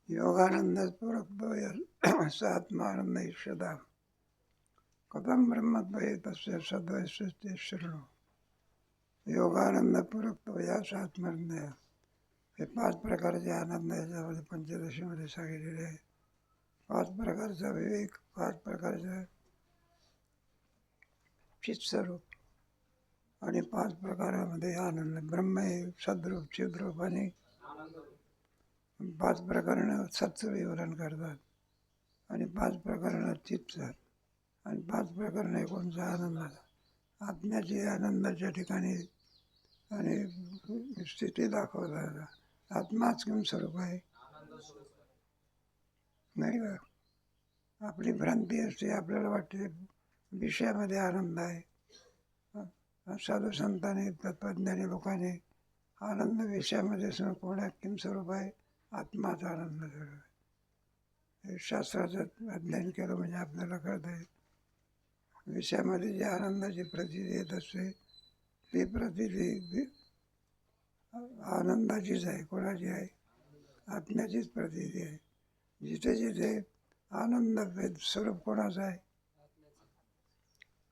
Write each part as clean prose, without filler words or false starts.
योगानंदपूरक सात्मानंद ईश्वदा कथम ब्रह्मद्वये तस्य सद्वैश्वस्ते शरणो योगानंदपूरक या आत्मरंदय. हे 5 प्रकारचे आनंद याच्यामध्ये पंचदशीमध्ये सांगितलेले आहे. 5 प्रकारचा विवेक, 5 प्रकारचा चित्स्वरूप आणि 5 प्रकारामध्ये आनंद. ब्रह्म हे सद्रूप, चिद्रूप आणि 5 प्रकारानं सत्य विवरण करतात आणि 5 प्रकारानं चित्त आणि 5 प्रकाराने कोणचा आनंदाचा आत्म्याची आनंदाच्या ठिकाणी आणि स्थिती दाखवतात. आत्माच किम स्वरूप आहे नाही का. आपली भ्रांती असते, आपल्याला वाटते विषयामध्ये आनंद आहे. साधू संतांनी, तत्वज्ञानी लोकांनी आनंद विषयामध्ये कोणा किम स्वरूप आहे, आत्माचा आनंद स्वरूप आहे. हे शास्त्राचं अध्ययन केलं म्हणजे आपल्याला कळतं आहे. विषयामध्ये जी आनंदाची प्रतीती येत असते ती प्रतीती आनंदाचीच आहे. कोणाची आहे? आत्म्याचीच प्रतीती आहे. जिथे जिथे आनंद स्वरूप कोणाचं आहे?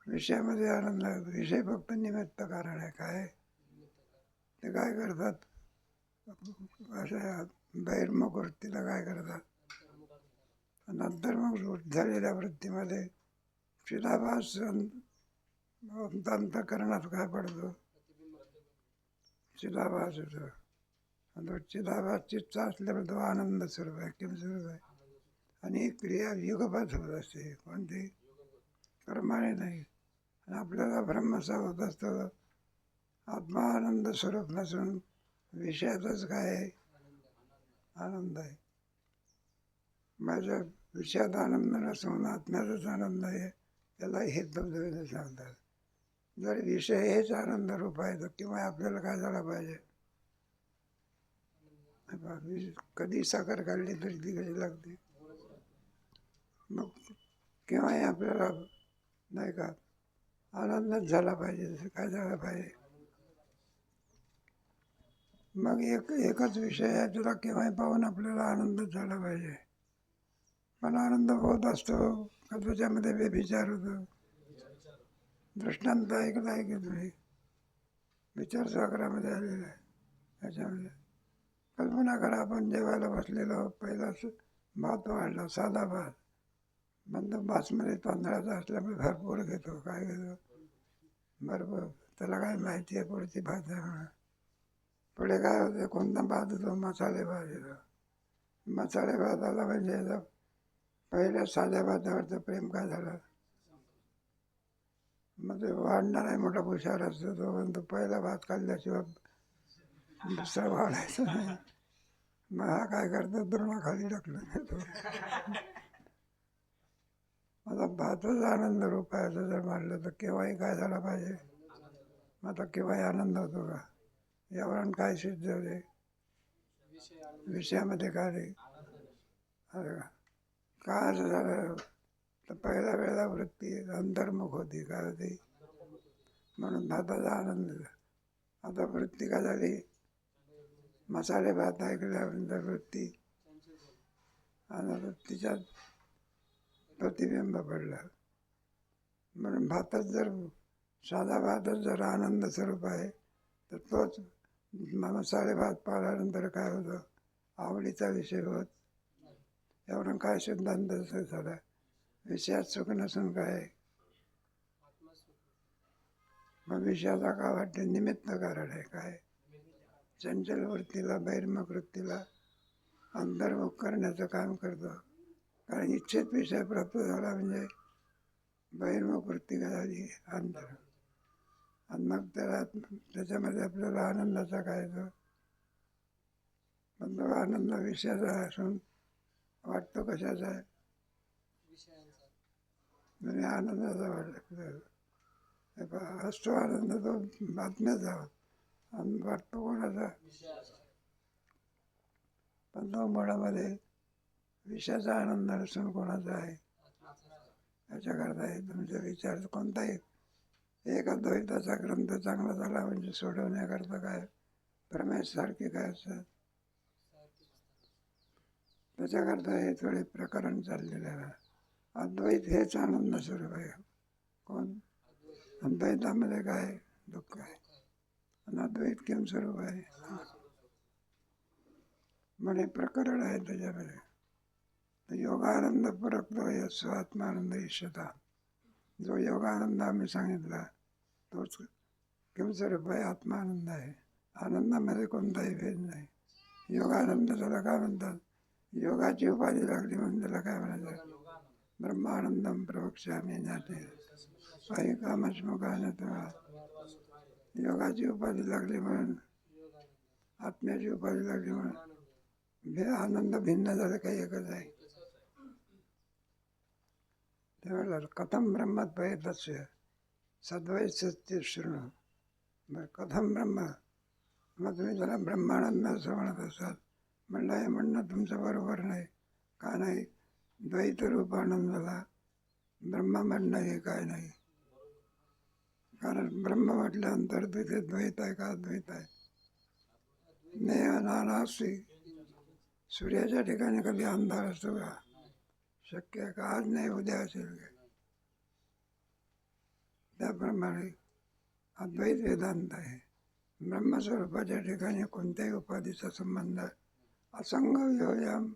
विषयामध्ये आनंद. विषय फक्त निमित्त कारण आहे. काय ते काय करतात? अशा बहिर्मुख वृत्तीला काय करतात? नंतरमुख झालेल्या वृत्तीमध्ये चिदाभास अंतःकरणात काय पडतो? चिदाभास होतो. आणि चिदाभास चित्त असल्यामुळे तो आनंद स्वरूप आहे, किम स्वरूप आहे. आणि ही क्रिया युगपत होत असते. कोणती? क्रमाने नाही. आणि आपल्याला ब्रह्मचा होत असतो. आत्मा आनंद स्वरूप नसून विषयातच काय आहे? आनंद आहे. माझ्या विषयात आनंद नसून आत्म्याचाच आनंद आहे, त्याला हेतुद्वैत सांगतात. जर विषय हेच आनंद रूप आहे तर किंवा आपल्याला काय झालं पाहिजे? कधी साखर काढली तरी ती कशी लागते? मग केव्हाही आपल्याला नाही का आनंदच झाला पाहिजे. जसं काय झाला पाहिजे? मग एकच विषय आहे, तुला केव्हाही पाहून आपल्याला आनंदच झाला पाहिजे. पण आनंद होत असतो का त्याच्यामध्ये व्यभिचार होतो? दृष्टांत ऐकला आहे की तुम्ही? विचारसागरामध्ये आलेला आहे. त्याच्यामध्ये कल्पना करा, आपण जेवायला बसलेलो, पहिलाच भात वाढला, साधा भात. नंतर बासमती तांदळाचा असल्यामुळे भरपूर घेतो. काय घेतो? भरपूर. त्याला काय माहिती आहे पुढची भात आहे म्हणून. पुढे काय होते? कोणता भात होतो? मसाले भात येतो. मसाले भात आला म्हणजे पहिल्या साध्या भातावरचं प्रेम काय झालं? मग ते वाढणार आहे, मोठा हुशार असतो तो, पण तो पहिला भात खाल्ल्याशिवाय दुसरा वाढायचा नाही. मग हा काय करतो? द्रोणाखाली टाकलं घेतो. आता भातच आनंद रूप आहे असं जर मानलं तर केव्हाही काय झाला पाहिजे? आता केव्हाही आनंद होतो का? यावरून काय सिद्ध होते? विषयामध्ये काय रे? अरे का असं झालं? तर पहिल्या वेळेला वृत्ती अंतर्मुख होती. काय होती? म्हणून भाताचा आनंद. आता वृत्ती काय झाली? मसाले भात ऐकल्यानंतर वृत्ती आणि वृत्तीच्यात प्रतिबिंब पडलं. म्हणून भातच जर साधा भातच जर आनंद स्वरूप आहे तर तोच मसाले भात पाहिल्यानंतर काय होतं? आवडीचा विषय होत. यावरून काय सिद्धांत झाला? विषयात सुख नसून काय? मग विषयाचा काय वाटते? निमित्त कारण आहे. काय? चंचल वृत्तीला, बहिर्मुख वृत्तीला अंतर्मुख करण्याचं काम करतो. कारण इच्छित विषय प्राप्त झाला म्हणजे बहिर्मुख वृत्ती झाली अंतर. आणि मग त्याच्यामध्ये आपल्याला आनंदाचा काय येतो? पण तो आनंद विषयाचा असून वाटतो कशाचा आहे? म्हणजे आनंदाचा वाटतो. असतो आनंद तो आत्म्याचा आणि वाटतो कोणाचा? पण तो मुळामध्ये विषयाचा आनंद नसून कोणाचा आहे? याच्याकरता तुमचा विचार कोणताही एक अद्वैताचा ग्रंथ चांगला झाला म्हणजे सोडवण्याकरता काय प्रमेय सारखे काय असतात? त्याच्याकरता हे थोडे प्रकरण चाललेले आहे. अद्वैत हेच आनंद स्वरूप आहे. कोण? अद्वैतामध्ये काय दुःख आहे आणि अद्वैत किम स्वरूप आहे. म्हणे प्रकरण आहे त्याच्यामध्ये. योगानंद परक्तो यस्व आत्मानंद ईशता. जो योगानंद आम्ही सांगितला तोच किम स्वरूप आहे, आत्मानंद आहे. आनंदामध्ये कोणताही भेद नाही. योगानंद त्याला काय म्हणतात? योगाची उपाधी लागली म्हणून त्याला काय म्हणायचं? ब्रह्मानंदम प्रवक्ष्यामि ज्ञाते आई कामश्मुखाने तेव्हा योगाची उपाधी लागली म्हणून, आत्म्याची उपाधी लागली म्हणून आनंद भिन्न झालं, काही एकच आहे. तेव्हा कथम ब्रह्मात तस्य सद्वैत सत्य शृणू. कथम ब्रह्म, मग तुम्ही त्याला ब्रह्मानंद असं म्हणत असाल. म्हणलं हे म्हणणं तुमचं बरोबर नाही. का नाही? द्वैत रूप आनंदाला ब्रह्म म्हणणं हे काय नाही. कारण ब्रह्म म्हटल्यानंतर तिथे द्वैत आहे का अद्वैत आहे? नेह नानास्ती. सूर्याच्या ठिकाणी कधी अंधार असतो का? शक्य आहे का? आज नाही उद्या असेल का? त्याप्रमाणे अद्वैत वेदांत आहे. ब्रह्मस्वरूपाच्या ठिकाणी कोणत्याही उपाधीचा संबंध असंग वियोजम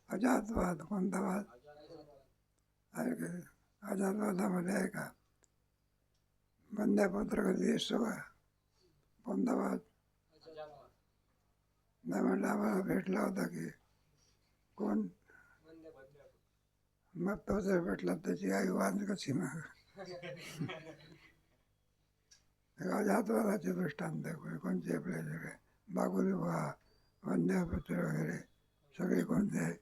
अजातवाद. कोणता वाद आहे का? अजातवादामध्ये आहे का? बंध्यापुत्र कधी असतो का? कोणता वाद? नाही म्हटलं आम्हाला भेटला होता की कोण? मग तो जर भेटला त्याची आई वाद कशी? मग अजातवादाचे दृष्टांत कोणते आपल्या सगळे बागुली व्हा, वंद्यापुत्र वगैरे सगळे कोणते आहे?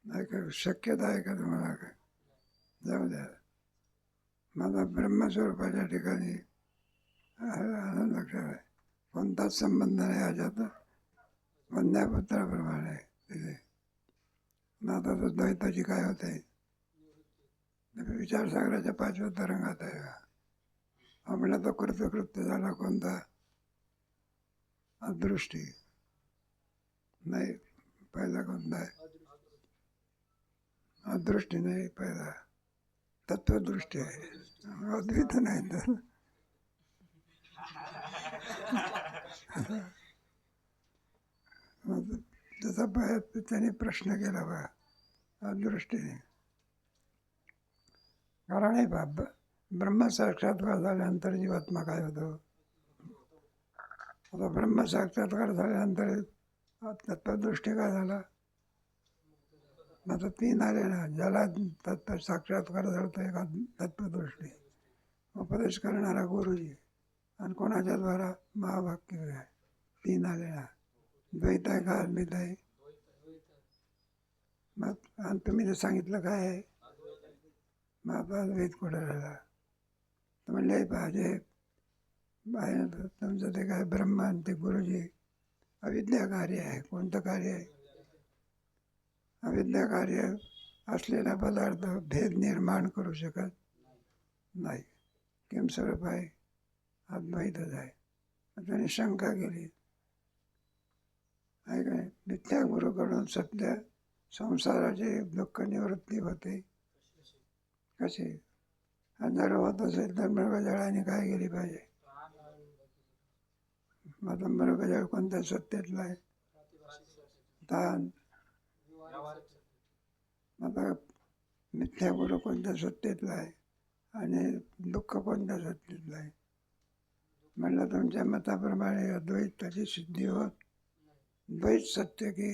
नाही का शक्यता आहे का तुम्हाला? काय जाऊ द्या. माझा ब्रह्मस्वरूपाच्या ठिकाणी आनंद लक्षात आहे. कोणताच संबंध नाही अजात वंद्यापुत्राप्रमाणे तिथे. मग आता तो द्वैताची काय होते? विचारसागराच्या 5व्या तरंगात आहे का? आपला तो कृतकृत्य झाला कोणता? अदृष्टी. नाही, पहिला कोणता आहे? अदृष्टी नाही, पहिला तत्वदृष्टी आहे. अद्वैत नाही तर त्याचा त्याने प्रश्न केला बा अदृष्टीने. कारण आहे बाब, ब्रह्मसाक्षात्कार झाल्यानंतर जीवात्मा काय होतो? आता ब्रह्मसाक्षात्कार झाल्यानंतर तत्वदृष्टी काय झाला? आता 3 आले ना. ज्याला तत्व साक्षात्कार झाला एका तत्वदृष्टी, उपदेश करणारा गुरुजी, आणि कोणाच्या द्वारा? महावाक्य. 3 आले ना. द्वैत आहे का अद्वैत आहे? मग आणि तुम्ही ते सांगितलं काय आहे? मग आता अद्वैत कुठे राहिला? तर म्हणले पाहिजे तुमचं ते काय ब्रह्म आणि ते गुरुजी अविद्या कार्य आहे. कोणतं कार्य आहे? अविद्या कार्य असलेला पदार्थ भेद निर्माण करू शकत नाही. किम स्वरूप आहे? अद्वैतच आहे. त्याने शंका केली आहे काय? मिथ्या गुरुकडून सत्य संसाराची दुःख निवृत्ती होते कशी? जर होत असेल तर मृगजळाने काय केली पाहिजे? आता मृगजळ कोणत्या सत्तेतला आहे? ताण. आता मिथ्या गुरु कोणत्या सत्तेतला आहे आणि दुःख कोणत्या सत्तेतलं आहे? म्हणलं तुमच्या मताप्रमाणे अद्वैताची सिद्धी होत द्वैत सत्य की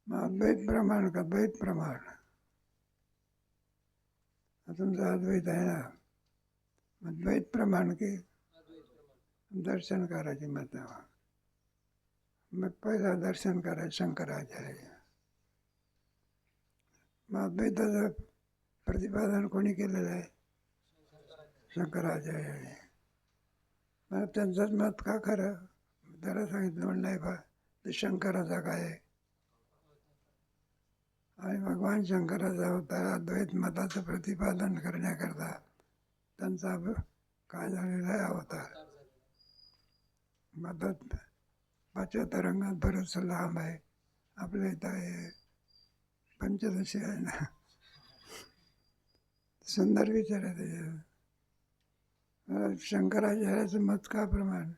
अद्वैत प्रमाण का द्वैत प्रमाण? तुमचा अद्वैत आहे ना, द्वैत प्रमाण की दर्शन करायची मत. मग पहिला दर्शन करायचं शंकराचार्य. मग अद्वैताचं प्रतिपादन कोणी केलेलं आहे? शंकराचार्याने. मग त्यांचंच मत का खरं? त्याला सांगितलं म्हणलं नाही बा ते शंकराचा काय आहे. आणि भगवान शंकराचा अवतार अद्वैत मताचं प्रतिपादन करण्याकरता त्यांचा काय झालेला आहे अवतार. मतात पाचव्या तरंगात बरंच लांब आहे. आपल्या इथं आहे पंचदशी आहे ना. सुंदर विचार आहे त्याच्यावर. शंकराचार्याचं मत का प्रमाण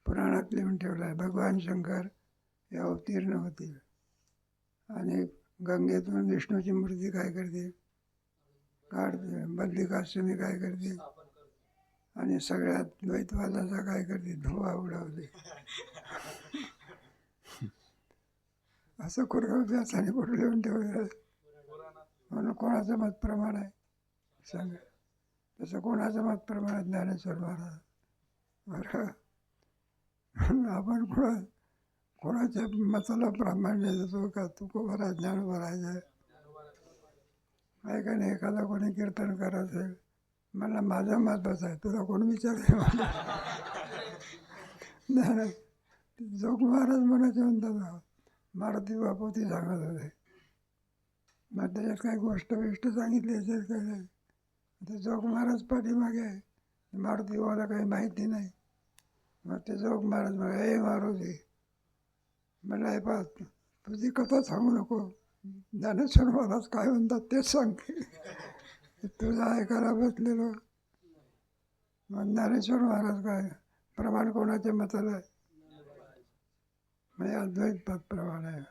पुराणात लिहून ठेवलं आहे. भगवान शंकर हे अवतीर्ण होतील आणि गंगेतून विष्णूची मूर्ती काय करतील, काढते. बद्रिकाश्रमी काय करतील आणि सगळ्यात द्वैतवादाचा काय करतील, धुवा उडवते. असं व्यासाने कुठं लिहून ठेवलं आहे. म्हणून कोणाचं मत प्रमाण आहे सांगा. तसं कोणाचं मत प्रमाण आहे ज्ञानेश्वर महाराज. बरं, आपण कोणाच्या मताला प्रामाण्य देतो का? तू बरा ज्ञान भरायचं आहे का नाही. एखादा कोणी कीर्तन करत असेल, मला माझं मतच आहे, तुला कोण विचारते? जोग महाराज म्हणायचे म्हणतात, मारुती बापू ती सांगत होते. मग त्याच्यात काही गोष्ट सांगितली याच्यात काय नाही. ते जोग महाराज पाठीमागे आहे, मारुती बाबाला काही माहिती नाही. मग ते जोग महाराज मग हे मारुती म्हणलं, हे पाहत तुझी कथा सांगू नको, ज्ञानेश्वर महाराज काय म्हणतात तेच सांगते. तुझा ऐकायला बसलेलो. मग ज्ञानेश्वर महाराज काय प्रमाण कोणाच्या मताला आहे? म्हणजे अद्वैत पद प्रमाण आहे.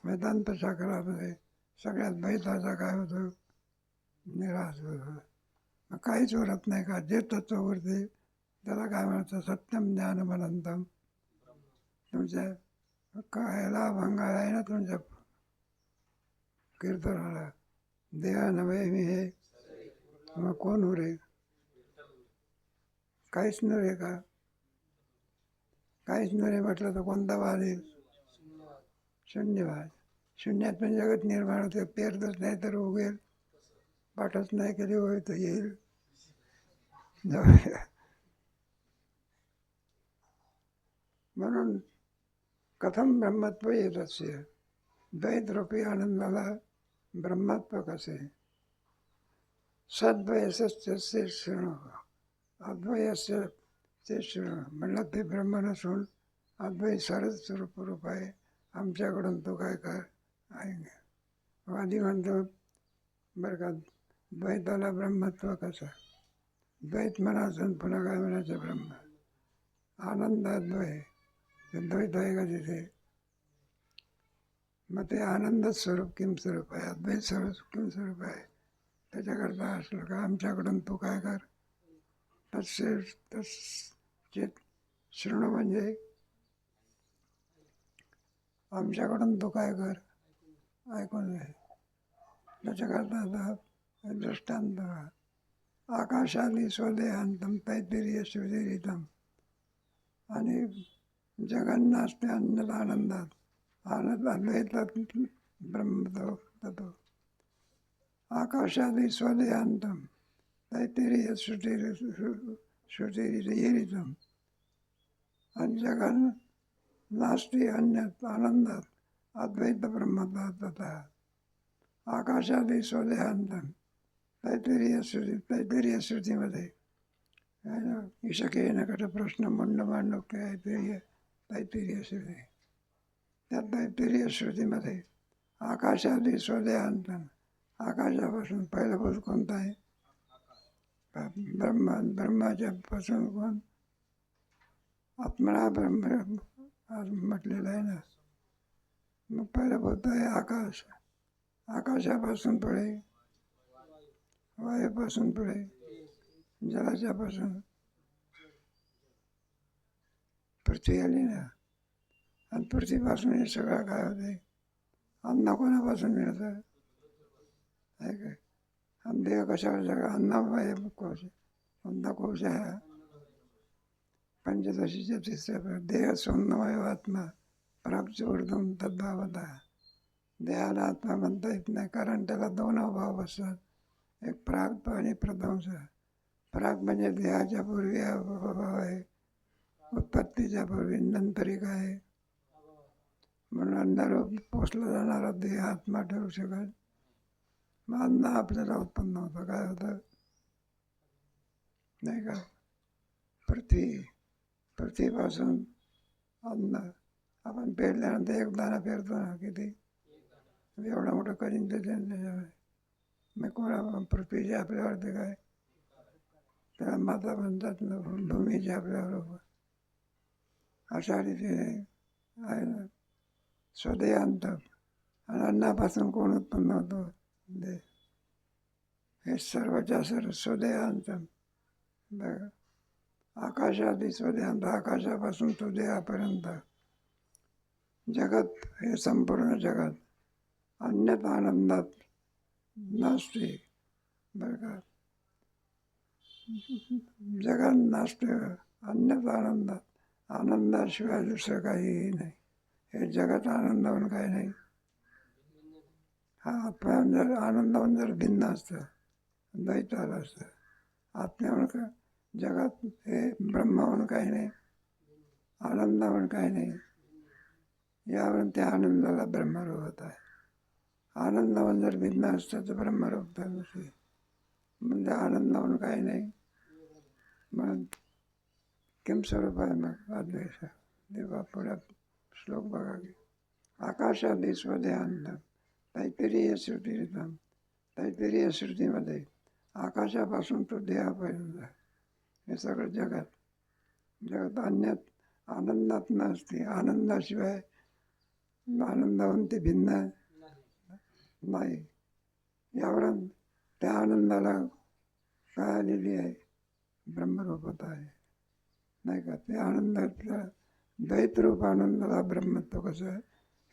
वेदांत शास्त्रामध्ये सगळ्यात द्वैताचा काय होतं, निराश होतं. मग काहीच उरत नाही का? जे तत्व उरते त्याला काय म्हणायचं, सत्यम ज्ञानम अनंतम. तुमच्या कायला भंग आहे ना तुमच्या कीर्तनाला, देहा नव्हे मी हे, मग कोण उरे? काहीच नव्हे का? काहीच नव्हे म्हटलं तर कोणता वाद येईल? शून्यवाद. शून्यातून जगत निर्माण होते. पेरतच नाही तर उगेल, पाठच नाही केली होय तर येईल. म्हणून कथम ब्रह्मत्व येत असे, द्वैतरूपी आनंदाला ब्रह्मत्व कसे? सद्वयस्य शृणु, अद्वयस्य ते शृणु. म्हणलं ते ब्रह्म नसून अद्वैत सरच स्वरूप आहे, आमच्याकडून तो काय कर आहे. वादी म्हणतो बरं का, द्वैताला ब्रह्मत्व कसं? द्वैत म्हणायचं पुन्हा काय म्हणायचं, ब्रह्म. आनंद अद्वय, द्वैत आहे का तिथे? मग ते आनंद स्वरूप किम स्वरूप आहे, अद्वैत स्वरूप किम स्वरूप आहे. त्याच्याकरता असलं का आमच्याकडून तू काय कर, तसेच शृणू म्हणजे आमच्याकडून तू काय कर, ऐकून घे. त्याच्याकरता आता दृष्टांत, आकाशाली स्वदेहांतम तैतिरीय सुधीरितम. आणि जगन्नास्ते अन्नद आनंदात, आनंद अद्वैतात ब्रह्मतो. आकाशादी स्वदेहांतम तैतिरीय सुधीरितम. आणि जगन नास्ती अन्यत आनंदात अद्वैत ब्रह्मतात. आकाशादी स्वदेहांतम तैतिरीय श्रुतीमध्ये ईशकेन कट प्रश्न मुंड मांडव तैतिरीय श्रुती. त्या तैतिरीय श्रुतीमध्ये आकाशादी स्वदेहांतम, आकाशापासून पहिला पुरुष कोणता आहे? ब्रह्माच्या पासून कोण? आत्मना ब्रह्म म्हटलेलं आहे ना. मग पहिलं बोलत आहे आकाश. आकाशापासून पुढे वायूपासून पुढे जलाच्यापासून पृथ्वी आली ना. आणि पृथ्वीपासून हे सगळं काय होते? अन्न कोणापासून मिळतं आहे काय? आणि देह कशावर सगळं अन्नमय कोश, कोणता कोश आहे? पंचदशीच्या तिसऱ्या देह सोन्नमय आत्मा प्राप्त ऊर्धम तद्भावता. देहाला आत्मा म्हणता येत नाही, कारण त्याला दोन अभाव असतात, एक प्राग आणि प्रध्वंस. प्राग म्हणजे देहाच्या पूर्वी अभाव आहे, उत्पत्तीच्या पूर्वी, नंतर काय आहे? म्हणून अंधार पोचला जाणारा देह आत्मा ठरू शकत. मग अन्न आपल्याला उत्पन्न होतं, काय होतं नाही का? पृथ्वी, पृथ्वीपासून अन्न आपण पेरल्यानंतर एक दाणा पेरतो ना, किती एवढं मोठं करीन ते त्याच्यामध्ये मग कोणा पृथ्वीचे आपल्यावरती काय, त्याला माता म्हणतात ना, भूमीचे आपल्याबरोबर. अशा रीतीने आहे ना स्वदेहांत. आणि अन्नापासून कोण उत्पन्न होतो? दे. हे सर्वच्या सर्व स्वदेहांत. बघा, आकाशादी स्वदेहांत, आकाशापासून तो देहापर्यंत जगत, हे संपूर्ण जगत अन्यत आनंदात नाचते. बरं का, जगत नाचते अन्यत आनंदात. आनंदाशिवाय दुसरं काहीही नाही. हे जगत आनंदावून काही नाही. हा आत्म्याहून जर आनंदावून जर भिन्न असतं, द्वैत आलं असतं. आत्म्याहून का जगात हे ब्रह्माहून काही नाही, आनंदावून काही नाही. यावरून त्या आनंदाला ब्रह्मरूप होत आहे. आनंदावून जर भिन्न असतं तर ब्रह्मरूप नसते. म्हणजे आनंदावून काही नाही. म्हणून किम स्वरूप आहे मग अद्वैत देवा. पुढे श्लोक बघा की, आकाशादी स्वदेहांत तैत्तिरीय श्रुतीरितम. तैत्तिरीय श्रुतीमध्ये आकाशापासून तो देहापर्यंत हे सगळं जगत, जगत अन्यात आनंदात नसते. आनंदाशिवाय आनंदाहून ते भिन्न नाही. यावरून त्या आनंदाला काय आलेली आहे? ब्रह्मरूपता आहे, नाही का? ते आनंदातला द्वैतरूप आनंदाला ब्रह्मत्व कसं आहे?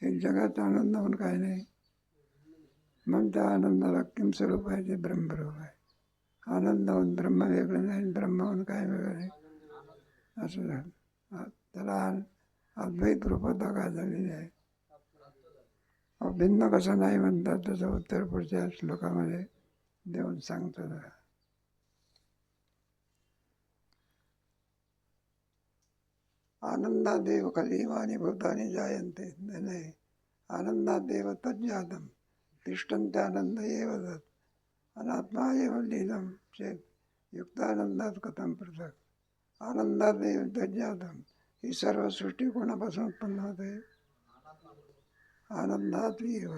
हे जगात आनंदाहून काही नाही. म्हणून त्या आनंदाला किम स्वरूप आहे? ते ब्रह्मरूप आहे. आनंदाहून ब्रह्म वेगळं नाही, ब्रह्माहून काय वेगळं नाही, असं झालं. त्याला अद्वैत रूपता काय झालेली आहे. भिन्न कसं नाही म्हणतात, त्याचं उत्तर पुढच्या श्लोकामध्ये देऊन सांगतो. आनंदादेव खलीमानी भूतानी जायन्ते. नाही, आनंदादेव तज्जातम तिष्ठन्ते आनंद एव तत्. अनात्मा एव लीनं चेत युक्तानंदात कथम पृथक. आनंदादेव तज्जातम. ही सर्व सृष्टी कोणापासून उत्पन्न होते? आनंदात एव.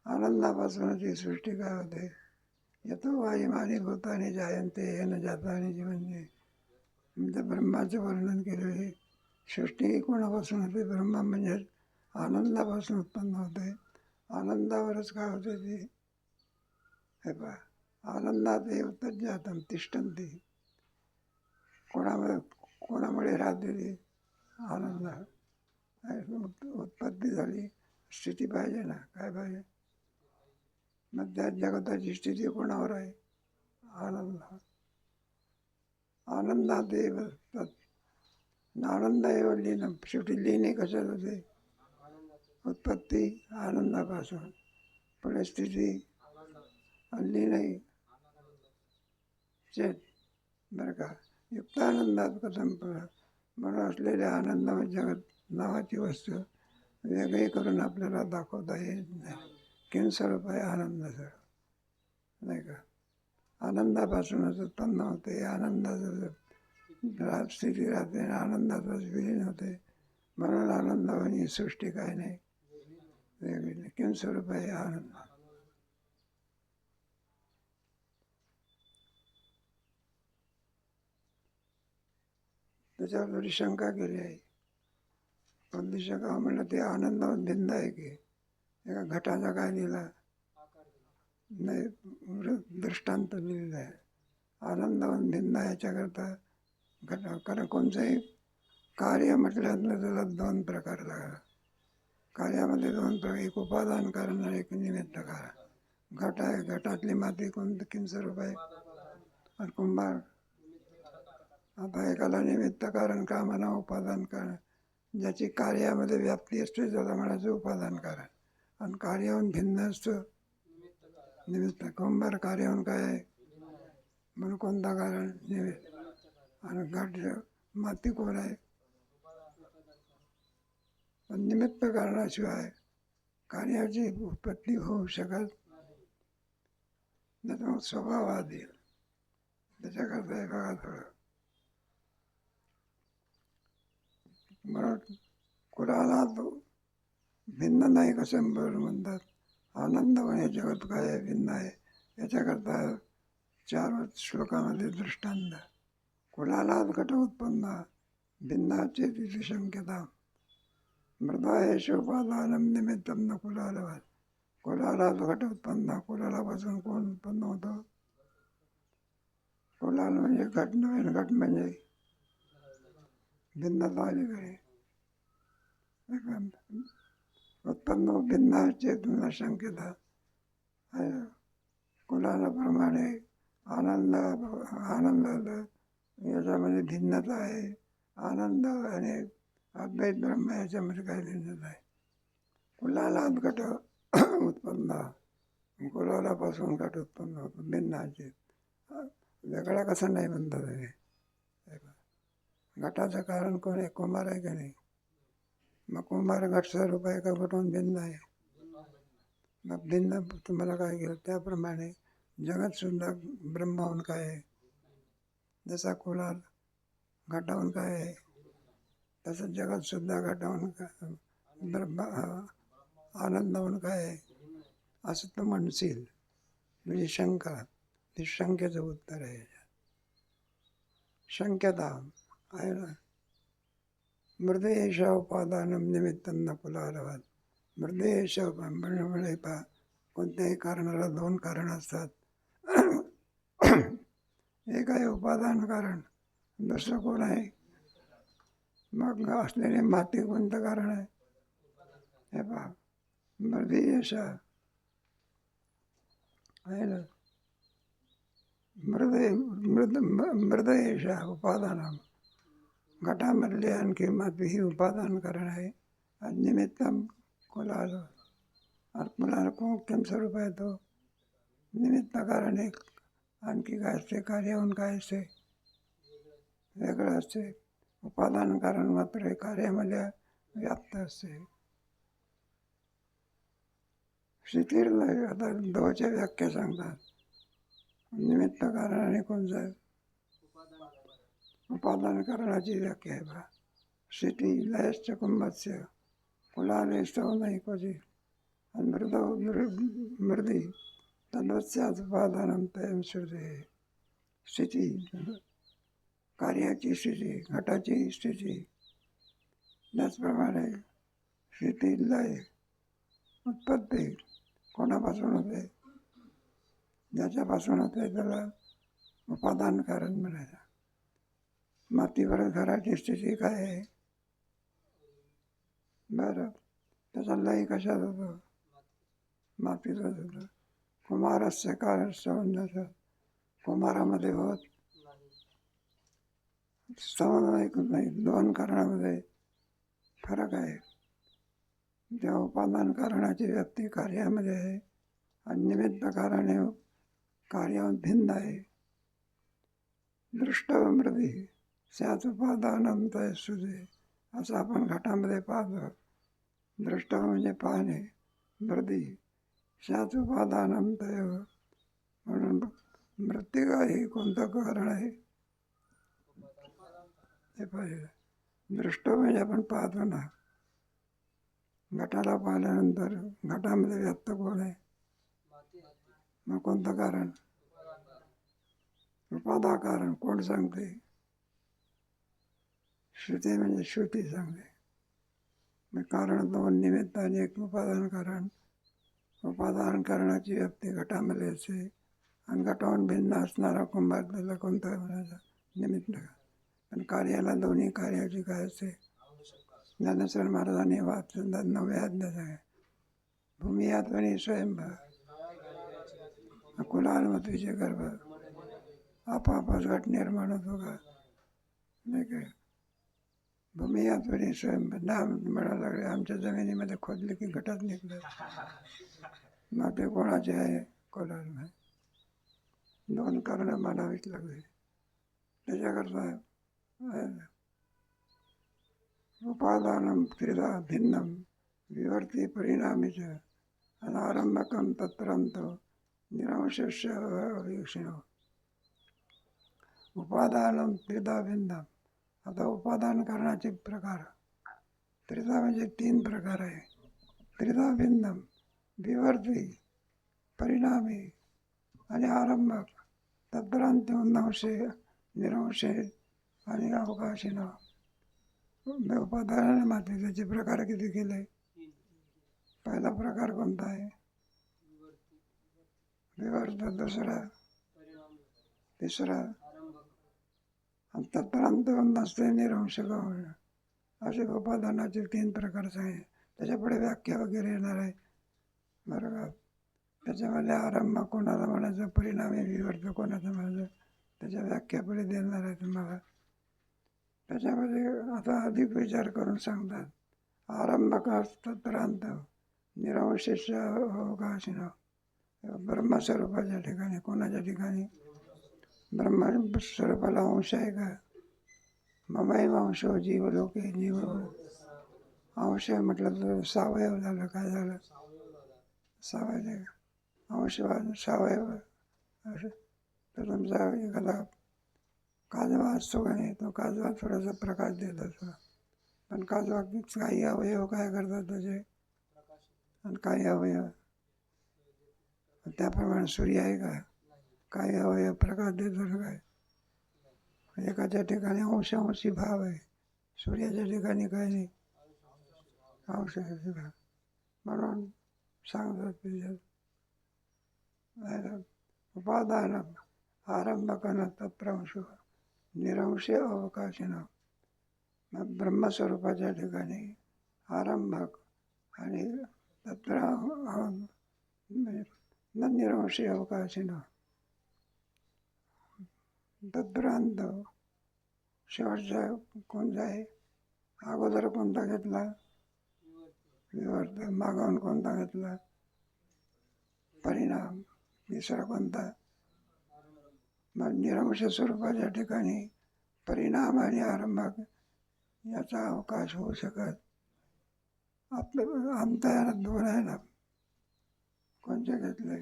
आनंदापासूनच ही सृष्टी काय होते? यतो वायुमानी भूतानी जायन्ते येन जातानी म्हणजे ब्रह्माचं वर्णन केलेले. सृष्टी कोणापासून होते? ब्रह्मा म्हणजे आनंदापासून उत्पन्न होते. आनंदावरच काय होते ते? हे पहा, आनंदात एव तज्जातम तिष्ठन्ते. कोणामुळे राहते ती? आनंद. उत्पत्ती झाली, स्थिती पाहिजे ना, काय पाहिजे? मग त्या जगताची स्थिती कोणावर आहे? आनंद. आनंदादेव तत्. आनंद एव लीनं. शेवटी लीने कशात होते? उत्पत्ती आनंदापासून, पुढे स्थिती लीनही चेत. बरं का, युक्तानंदात कथम. म्हणून असलेल्या आनंद जगत नावाची वस्तू वेगळी करून आपल्याला दाखवता येत नाही. किम स्वरूप आहे आनंदाचं, नाही का? आनंदापासूनच उत्पन्न होते, आनंदाचं स्थिती राहते, आनंदातच विलीन होते. म्हणून आनंदावर ही सृष्टी काय नाही, वेगळी नाही. किम स्वरूप आहे आनंद. त्याच्यावर थोडी शंका केली आहे. कोणती शंका म्हणलं, ते आनंदावर भिन्न आहे की? एका घटाचा काय लिहिला नाही, दृष्टांत लिहिलेला आहे. आनंदावर भिन्न याच्याकरता घटा, कारण कोणतंही कार्य म्हटलं तर त्याला दोन प्रकार लागला. कार्यामध्ये दोन प्रकार, एक उपादान कारण आणि एक निमित्त कारण. घट आहे, घटातली माती कोणतं किम स्वरूप आहे? आणि कुंभार. आता एकाला निमित्त कारण का म्हणा, उपादान कारण. ज्याची कार्यामध्ये व्याप्ती असते त्याला म्हणायचं उपादान कारण, आणि कार्याहून भिन्न असतं निमित्त. कुंभार कार्याहून काय आहे म्हणून कोणता कारण? निमित्त. आणि घट माती कोण आहे? पण निमित्त कारणाशिवाय कार्याची उत्पत्ती होऊ शकत नाही. तर मग स्वभाव आधी त्याच्याकरता हे बघा थोडं. म्हणून कुणाला तो भिन्न नाही कसे म्हणतात. आनंद म्हणे जगत काय भिन्न आहे. याच्याकरता 4 श्लोकामध्ये दृष्टांत. कुलालात घट उत्पन्न भिन्नाचे तिथे शंक्यता मृदा हे शोभादानम निमित्तम न कुलालवाद. कुलालात घट उत्पन्न. कुलालापासून कोण उत्पन्न होतं? कुलाल म्हणजे घट नव्हे. घट म्हणजे भिन्नता अलीकडे उत्पन्न भिन्नाचे तुला शंक्यता. कुलालाप्रमाणे आनंद याच्यामध्ये भिन्नता आहे. आनंद आणि अद्वैत ब्रह्म याच्यामध्ये काही भिन्नता आहे. कुलालात घट उत्पन्न. कुलालापासून घट उत्पन्न होतो भिन्नाचे. वेगळा कसं नाही म्हणतात हे. घटाचं कारण कोण आहे? कुंभार आहे का नाही? मग कुंभार घट स्वरूप आहे का घटून भिन्न आहे? मग भिन्न तुम्हाला काय केलं त्याप्रमाणे जगतसुद्धा ब्रह्माहून काय आहे. जसा कुलाल घटाहून काय आहे तसं जगतसुद्धा घटाहून काय ब्रह्म आनंदाहून काय आहे असं तू म्हणशील. म्हणजे शंका. ते शंकेचं उत्तर आहे. शंक्यता आहे ना. मृदेश उपादानम निमित्तम न कुलालवाद. मृदेश म्हणजे पहा कोणत्याही कारणाला 2 कारण असतात. एक आहे उपादान कारण, दुसरं कोण आहे? मग असलेले माती कोणतं कारण आहे? हे पहा मृदेश आहे ना. मृदेश उपादान. घटामधले आणखी माती ही उपादान कारण आहे. आणि निमित्तम कुलाल. कुलाल कोण स्वरूप आहे तो निमित्त कारण आहे. आणखी काय असते? कार्याहून काय असते? वेगळं असते. उपादान कारण मात्र कार्यामध्ये व्याप्त असते. स्थितीला आता 2च्या व्याख्या सांगतात. निमित्त कारण आणि कोणतं? उपादान करणाची व्याख्या आहे. स्थिती लयश्च कुंभस्य कुलाले स्तव नाही क्वचित. आणि मृदी तद्वत्स्याच उपादानं तयं श्रुते. स्थिती कार्याची स्थिती, घटाची स्थिती. त्याचप्रमाणे स्थिती लय उत्पत्ती कोणापासून होते? ज्याच्यापासून होते त्याला उपादान कारण म्हणायचं. मातीवर घराची स्थिती काय आहे? बरं, त्याचा लय कशात होतो? मातीचाच होतो. कुमारस्य कारण कुमारामध्ये होत समन्वयक नाही. 2 कारणामध्ये फरक आहे. त्या उपादान कारणाची व्याप्ती कार्यामध्ये आहे आणि निमित्त कारण हे कार्याहून भिन्न आहे. दृष्ट मृदी स्याच उपादानं तय सुजे. असं आपण घटामध्ये पाहतो. दृष्ट म्हणजे पाहणे. मृदी स्याच उपादानं तय. म्हणून मृत्तिका ही कोणतं कारण आहे? हे पाहिजे. दृष्ट म्हणजे आपण पाहतो ना. घटाला पाहिल्यानंतर घटामध्ये व्यक्त कोण आहे? मग कोणतं कारण? उपादान कारण. कोण सांगते? श्रुती म्हणजे श्रुती सांगते. मग कारण 2 निमित्त आणि 1 उपादान कारण. उपादान कारणाची व्याप्ती घटामध्ये असते आणि घटाहून भिन्न असणारा कुंभार त्याला कोणता म्हणायचा? निमित्त. पण कार्याला दोन्ही कार्याची काय असते? ज्ञानेश्वर महाराजांनी वाद 9व्या अध्यायात आहे. भूमियात्मनी स्वयंभा कुलालमतीचे गर्भ. आपापच घट निर्माण होतो का? नाही काय. भूमियात्मनी स्वयंभा नाम म्हणायला लागले. आमच्या जमिनीमध्ये खोदले की घटात निघलं. मग ते कोणाचे आहे? कुलाल. 2 कारणं मानावीच लागले. त्याच्याकरता उपादानं त्रिधा भिन्नं विवर्ती परिणामीच अनारंभकं तत्रंतो निरंशस्य अवीक्षिणो. उपादानं त्रिधा भिन्नं. आता उपादान करण्याचे प्रकार त्रिधा म्हणजे 3 प्रकार आहे. त्रिधा भिन्नम, विवर्ती, परिणामी आणि आरंभक. तद्भ्रांतिवंशे, निरंशे आणि अवकाशीनं. उपादान मात्र त्याचे प्रकार किती केले? पहिला प्रकार कोणता आहे? विवर्त. दुसरा, तिसरा आणि तत्परांत नसते निरंशक. असे उपादानाचे 3 प्रकार सांगितले. त्याच्यापुढे व्याख्या वगैरे येणार आहे बरोबर. त्याच्यामध्ये आरंभ कोणाला म्हणायचं, परिणामी विवर्त कोणाचं म्हणायचं, त्याच्या व्याख्या पुढे देणार आहे तुम्हाला. त्याच्यामध्ये आता अधिक विचार करून सांगतात. आरंभक तत्परांत निरंशेष अवकाशीनं. ब्रह्मस्वरूपाच्या ठिकाणी, कोणाच्या ठिकाणी? ब्रह्मस्वरूपाला अंश आहे का? ममैव अंशो जीव लोके. जीव अंश म्हटलं तर सावयव झालं. काय झालं? सावयव. अंशवाद सावयव. असं तर तुमचा एखादा काजवा असतो का नाही, तो काजवा थोडासा प्रकाश देत असतो. पण काजवा काही अवयव काय करतात त्याचे, आणि काही अवयव त्याप्रमाणे सूर्य आहे का? काही अवयव प्रकाश देतो काय? एकाच्या ठिकाणी अंशांशी भाव आहे, सूर्याच्या ठिकाणी काही नाही, अंशांशी भाव. म्हणून सांगतात उपादान आरंभकन तत्प्रंश निरंशे अवकाशीनं. मग ब्रह्मस्वरूपाच्या ठिकाणी आरंभक आणि तत्र न निरंशे अवकाशीनं. तद्भ्रांत शेवटचा कोणता आहे? अगोदर कोणता घेतला? विवर्त. मागावून कोणता घेतला? परिणाम. तिसरा कोणता? मग निरंश स्वरूपाच्या ठिकाणी परिणाम आणि आरंभक याचा अवकाश होऊ शकत. आपलं अंतयारात 2 आहे ना, कोणते घेतले?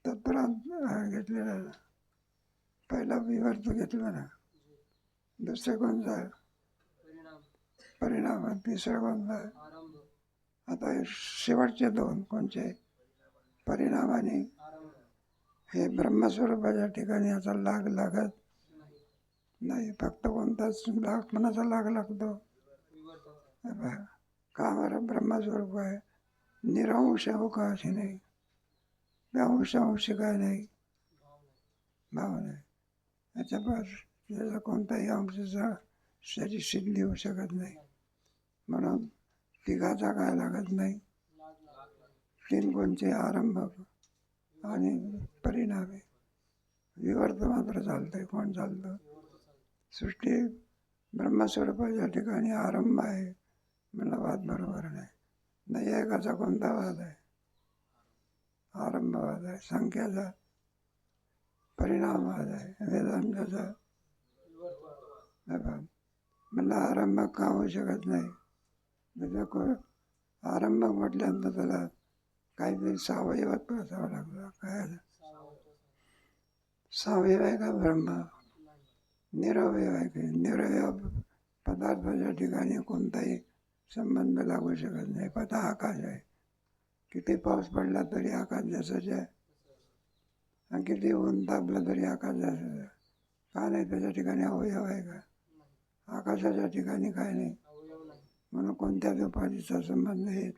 तत्परांत घेतलेला. पहिला विवर्त घेतला ना, दुसरं कोणता? परिणाम. तिसरा कोणता? आता शेवटचे 2 कोणते? परिणाम आणि हे ब्रह्मस्वरूपाच्या ठिकाणी याचा लाग लागत नाही. फक्त कोणताच लाग, कोणाचा लाग लागतो? का बरं? ब्रह्मस्वरूप आहे, निरंश अवकाशी नाही, अंश काय नाही, भाव नाही. याचा कोणताही अंशाचा त्याची सिद्धी होऊ शकत नाही. म्हणून तिघाचा काय लागत नाही. 3 कोणचे? आरंभक आणि परिणामी. विवर्त मात्र चालतंय. कोण चालतं? सृष्टी ब्रह्मस्वरूपाच्या ठिकाणी आरंभ आहे मला वाद बरोबर नाही. नैयायिकाचा कोणता वाद आहे? आरंभवाद आहे. सांख्याचा परिणामवाद आहे. वेदांताचा मला आरंभक का होऊ शकत नाही? त्याच्या आरंभक म्हटल्यानंतर त्याला काहीतरी सावयवत्व असावं लागतं. काय सावयव आहे का ब्रह्म? निरवयव आहे की? निरवयव पदार्थाच्या ठिकाणी कोणताही संबंध लागू शकत नाही. पता आकाश आहे, किती पाऊस पडला तरी आकाश जसंच आहे, आणि किती ऊन तापलं तरी आकाश जसंच आहे. का नाही? त्याच्या ठिकाणी अवयव आहे का? आकाशाच्या ठिकाणी काय नाही. म्हणून कोणत्याच उपाधीचा संबंध येत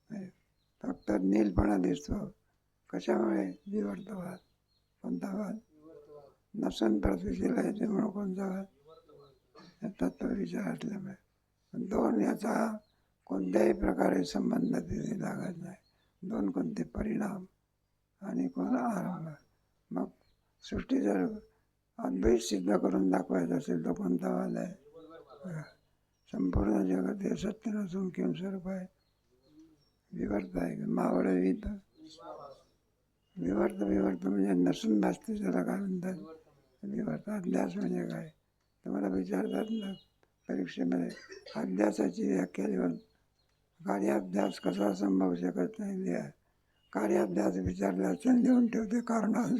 नाही. फक्त नीलपणा दिसतो. कशामुळे? विवर्तवाद. कोणता वाद? नसन प्रतीला येते म्हणून कोणता वाद? तत्व विचार असल्यामुळे. 2 याचा कोणत्याही प्रकारे संबंध तिथे लागत नाही. 2 कोणते? परिणाम आणि कोण? आरंभ. मग सृष्टी जर अद्वैत सिद्ध करून दाखवायचं असेल तर कोणता वाद आहे? संपूर्ण जगत हे सत्य नसून किंवा स्वरूप आहे. विवर्त आहे. मावळ वित विवर्त. विवर्त म्हणजे नसून भासते, त्याला काय म्हणतात? विवर्त. अध्यास म्हणजे काय? तुम्हाला विचारतात ना परीक्षेमध्ये, अध्यासाची व्याख्या देऊन कार्याभ्यास कसा संभवू शकत नाही. कार्याभ्यास विचारल्याच लिहून ठेवते कारण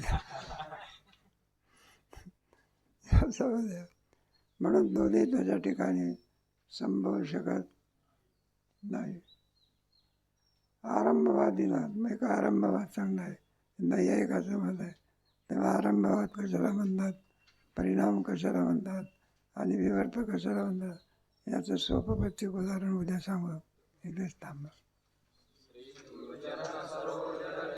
म्हणून दोन्ही त्याच्या ठिकाणी संभवू शकत नाही. आरंभवादीला मी का आरंभवाद चांगला आहे, नैयायिकाचं मत आहे. तेव्हा आरंभवाद कशाला म्हणतात, परिणाम कशाला म्हणतात आणि विवर्त कशाला म्हणतात, याचं सोपं उदाहरण उद्या सांगू. इथेच थांबा.